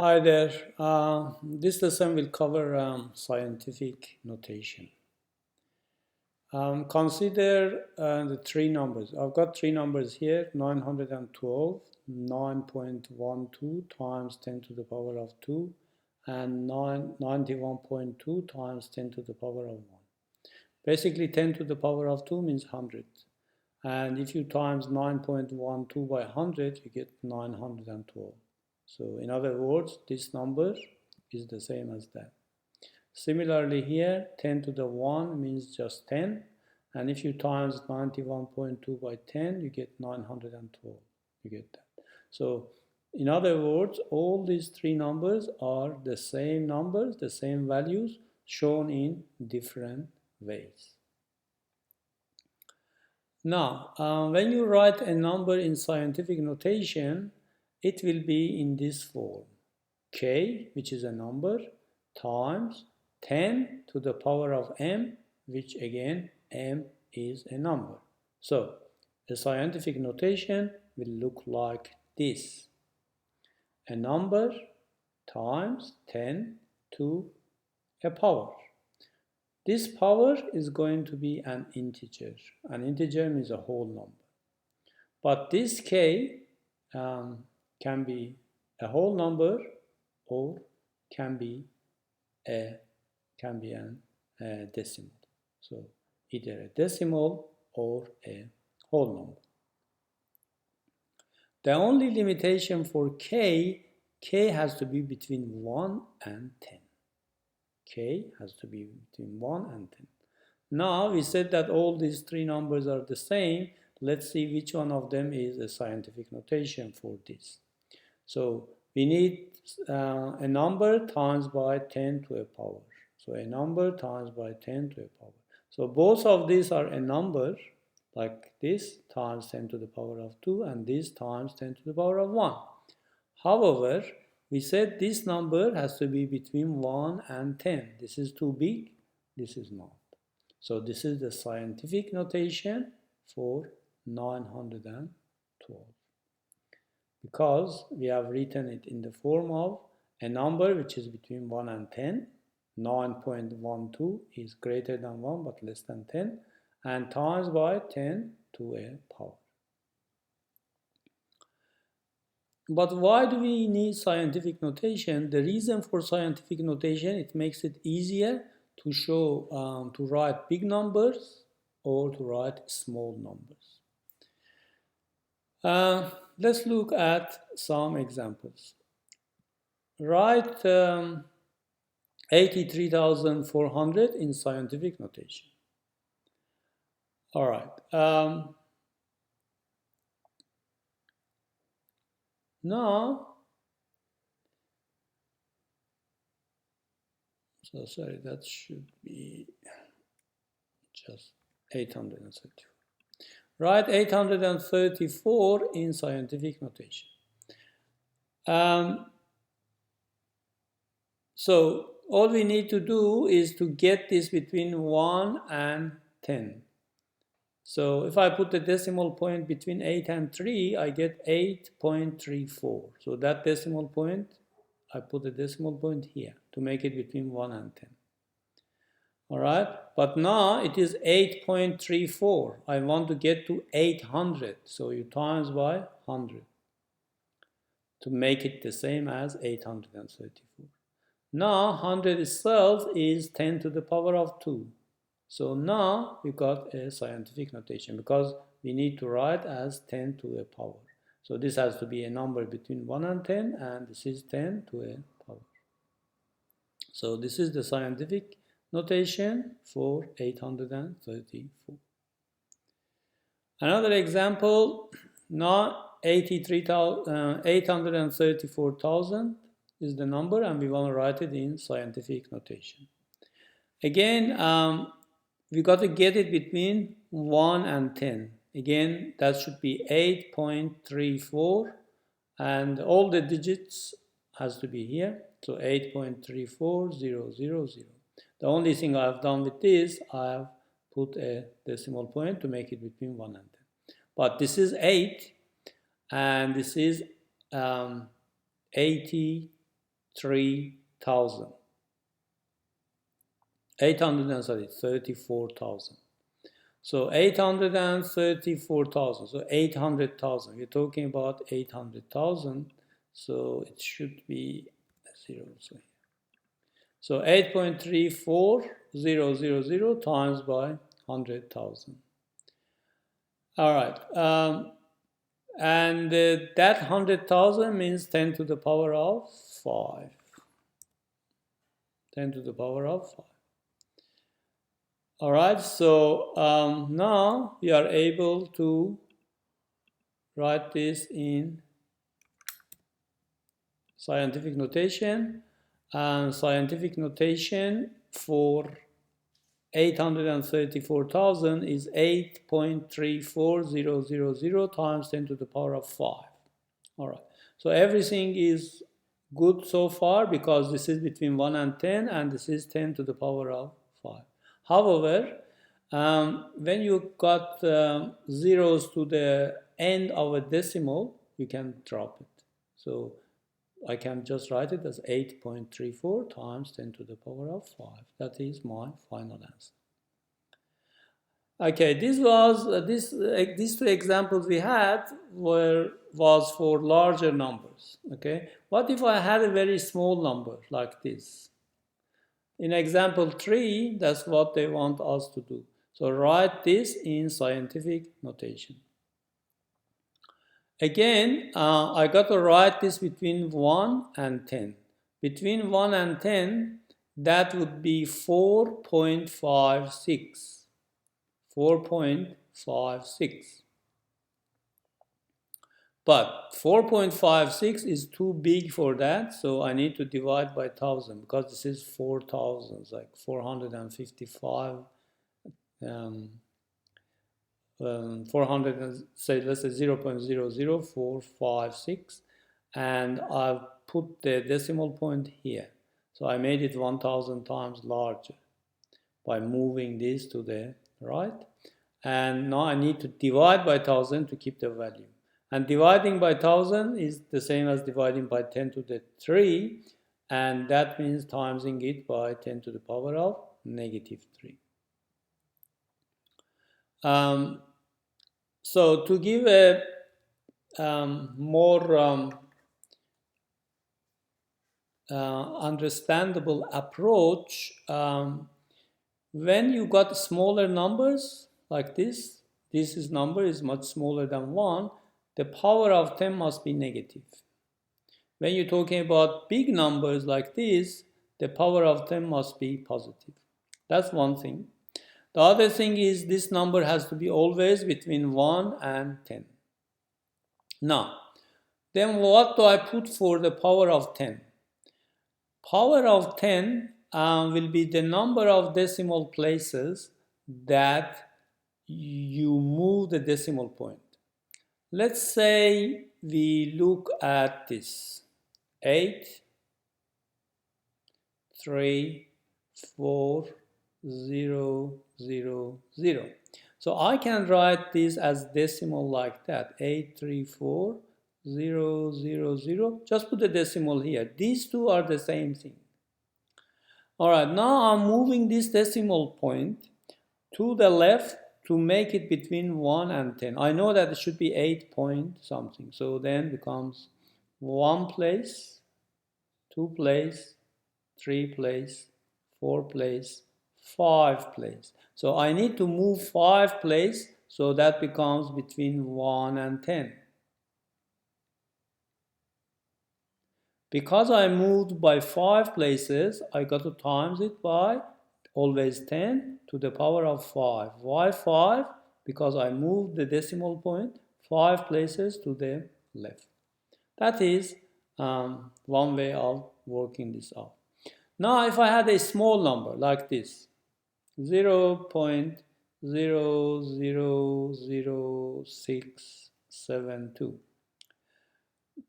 Hi there. This lesson will cover scientific notation. Consider the three numbers. I've got three numbers here: 912, 9.12 times 10 to the power of 2, and 91.2 times 10 to the power of 1. Basically, 10 to the power of 2 means 100. And if you times 9.12 by 100, you get 912. So in other words, this number is the same as that. Similarly here, 10 to the 1 means just 10. And if you times 91.2 by 10, you get 912. You get that. So in other words, all these three numbers are the same numbers, the same values, shown in different ways. Now, when you write a number in scientific notation, it will be in this form: k, which is a number, times 10 to the power of m, which again, m is a number. So, the scientific notation will look like this: a number times 10 to a power. This power is going to be an integer. An integer means a whole number. But this k can be a whole number or can be a decimal. So either a decimal or a whole number. The only limitation for k has to be between 1 and 10. K has to be between 1 and 10. Now we said that all these three numbers are the same. Let's see which one of them is a scientific notation for this. So we need a number times by 10 to a power. So a number times by 10 to a power. So both of these are a number, like this, times 10 to the power of 2, and this times 10 to the power of 1. However, we said this number has to be between 1 and 10. This is too big, this is not. So this is the scientific notation for 912. Because we have written it in the form of a number which is between 1 and 10. 9.12 is greater than 1 but less than 10, and times by 10 to a power. But why do we need scientific notation? The reason for scientific notation, it makes it easier to show, to write big numbers or to write small numbers. Let's look at some examples. Write 83,400 in scientific notation. All right. Now, so sorry, that should be just 834. Write 834 in scientific notation. So all we need to do is to get this between 1 and 10. So if I put the decimal point between 8 and 3, I get 8.34. So that decimal point, I put the decimal point here to make it between 1 and 10. All right, but now it is 8.34. I want to get to 800. So you times by 100 to make it the same as 834. Now 100 itself is 10 to the power of 2. So now we got a scientific notation because we need to write as 10 to a power. So this has to be a number between 1 and 10, and this is 10 to a power. So this is the scientific notation for 834. Another example, now 834,000 is the number, and we want to write it in scientific notation. Again, we got to get it between 1 and 10. Again, that should be 8.34, and all the digits has to be here. So 8.34000. The only thing I've done with this, I've put a decimal point to make it between 1 and 10. But this is 8, and this is 80 834,000. So 834,000. So 800,000. We're talking about 800,000. So it should be zeros. So 8.34000 times by 100,000. All right. And that 100,000 means 10 to the power of 5. 10 to the power of 5. All right, so now we are able to write this in scientific notation. And scientific notation for 834,000 is 8.34000 times 10 to the power of 5. All right, so everything is good so far because this is between 1 and 10, and this is 10 to the power of 5. However, when you got zeros to the end of a decimal, you can drop it. So I can just write it as 8.34 times 10 to the power of 5. That is my final answer. Okay, these two examples we had was for larger numbers. Okay, what if I had a very small number like this? In example 3, that's what they want us to do. So write this in scientific notation. Again, I got to write this between 1 and 10. Between 1 and 10, that would be 4.56. 4.56. But 4.56 is too big for that, so I need to divide by 1,000 because this is 4,000, like 455. 400, say let's say 0.00456, and I've put the decimal point here. So I made it 1,000 times larger by moving this to the right. And now I need to divide by 1,000 to keep the value. And dividing by 1,000 is the same as dividing by 10 to the 3, and that means timesing it by 10 to the power of -3. So to give a more understandable approach, when you got smaller numbers like this number is much smaller than 1, the power of 10 must be negative. When you're talking about big numbers like this, the power of 10 must be positive. That's one thing. The other thing is this number has to be always between 1 and 10. Now, then what do I put for the power of 10? Power of 10 will be the number of decimal places that you move the decimal point. Let's say we look at this. 8, 3, 4, 0, 0, 0. So I can write this as decimal like that. 8, 3, 4, 0, 0, 0. Just put the decimal here. These two are the same thing. All right, now I'm moving this decimal point to the left to make it between 1 and 10. I know that it should be 8 point something. So then becomes 1 place, 2 place, 3 place, 4 place, 5 place. So I need to move 5 place, so that becomes between 1 and 10. Because I moved by 5 places, I got to times it by always 10 to the power of 5. Why 5? Because I moved the decimal point 5 places to the left. That is one way of working this out. Now if I had a small number like this, 0.0000672.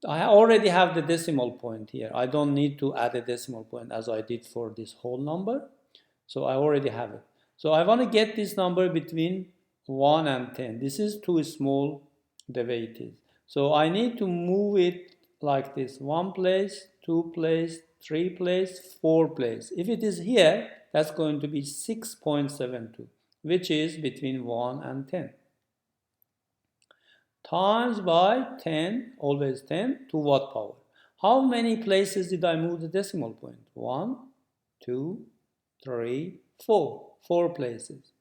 I already have the decimal point here. I don't need to add a decimal point as I did for this whole number. So I already have it. So I want to get this number between 1 and 10. This is too small the way it is. So I need to move it like this. 1 place, 2 place, 3 place, 4 place. If it is here, that's going to be 6.72, which is between 1 and 10. Times by 10, always 10, to what power? How many places did I move the decimal point? 1, 2, 3, 4. 4 places.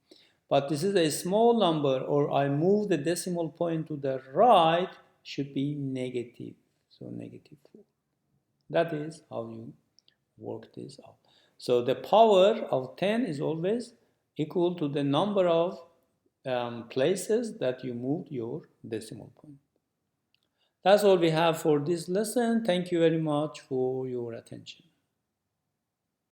But this is a small number, or I move the decimal point to the right, should be negative. So negative 4. That is how you work this out. So the power of 10 is always equal to the number of places that you moved your decimal point. That's all we have for this lesson. Thank you very much for your attention.